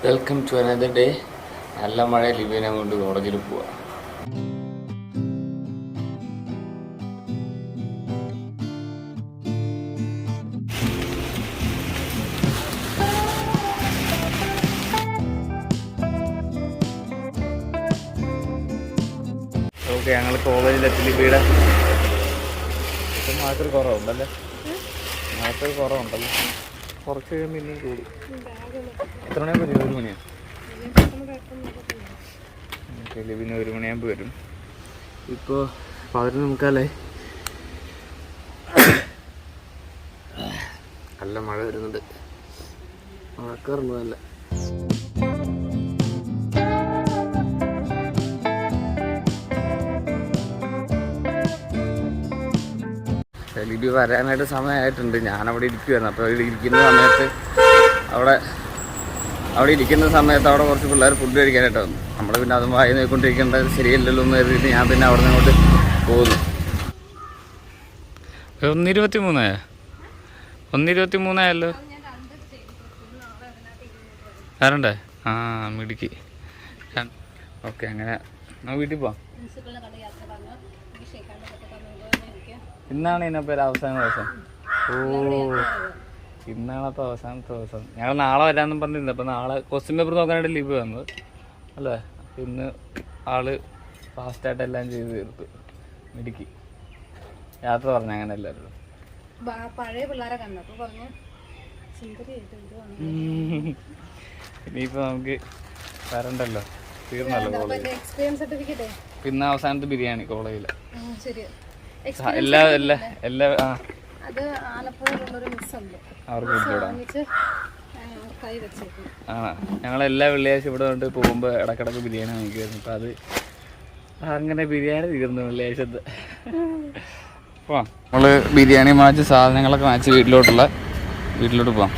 Welcome to another day. നല്ല മഴ ലിബിനെ കൊണ്ട് കോളേജിൽ പോവാ. ഓക്കെ, ഞങ്ങൾ കോളേജിലെത്തി. ലിബിയുടെ മാറ്റൊരു കുറവുണ്ടല്ലേ, മാറ്റൊരു കുറവുണ്ടല്ലോ. കുറച്ച് കഴിയുമ്പോൾ ഇനിയും കൂടും. എത്ര മണിയാകുമ്പോൾ വരും? 1 മണിയാണ്. ഓക്കെ, ലിബിന് 1 മണിയാകുമ്പോൾ വരും. ഇപ്പോൾ 11:45. നല്ല മഴ വരുന്നുണ്ട്, മഴക്കാറുണ്ടല്ല. ലിബി വരാനായിട്ട് സമയമായിട്ടുണ്ട്. ഞാനവിടെ ഇരിക്കുമായിരുന്നു. അപ്പോൾ അവിടെ ഇരിക്കുന്ന സമയത്ത് അവിടെ കുറച്ച് പിള്ളേർ ഫുഡ് കഴിക്കാനായിട്ട് വന്നു. നമ്മൾ പിന്നെ അതും വായി നോക്കിക്കൊണ്ടിരിക്കേണ്ടത് ശരിയല്ലല്ലോ എന്ന് കരുതിയിട്ട് ഞാൻ പിന്നെ അവിടെ നിന്ന് ഇങ്ങോട്ട് പോകുന്നു. 1:23 ആയല്ലോ. വരണ്ടേ? ആ, മിടുക്കി. ഓക്കെ, അങ്ങനെ നമുക്ക് വീട്ടിൽ പോവാം. ഇന്നാണ് ഇതിനപ്പോൾ അവസാന ദിവസം. ഓ, ഇന്നാണപ്പോൾ അവസാനത്തെ ദിവസം. ഞങ്ങൾ നാളെ വരാമെന്നും പറഞ്ഞിരുന്നു. അപ്പോൾ നാളെ ക്വസ്റ്റ്യൻ പേപ്പർ നോക്കാനായിട്ട് ലീവ് വന്നത് അല്ലേ. അപ്പോൾ ഇന്ന് ആള് ഫാസ്റ്റായിട്ട് എല്ലാം ചെയ്ത് തീർത്തു. മിടുക്കി. യാത്ര പറഞ്ഞു അങ്ങനെ എല്ലാവരും. പഴയ പിള്ളേരെ കണ്ടപ്പോൾ പറഞ്ഞു ഇനിയിപ്പോൾ നമുക്ക് വരണ്ടല്ലോ, തീർന്നല്ലോ കോളേജ്. പിന്നെ അവസാനത്തെ ബിരിയാണി കോളേജിൽ ഞങ്ങളെല്ലാ വെള്ളിയാഴ്ച ഇവിടെ കൊണ്ട് പോകുമ്പോൾ ഇടക്കിടക്ക് ബിരിയാണി വാങ്ങിക്കുമായിരുന്നു. അപ്പം അത് അങ്ങനെ ബിരിയാണി തീർന്നു വെള്ളിയാഴ്ചത്തെ. നമ്മള് ബിരിയാണി വാങ്ങിച്ച് സാധനങ്ങളൊക്കെ വാങ്ങിച്ച് വീട്ടിലോട്ട് പോവാം.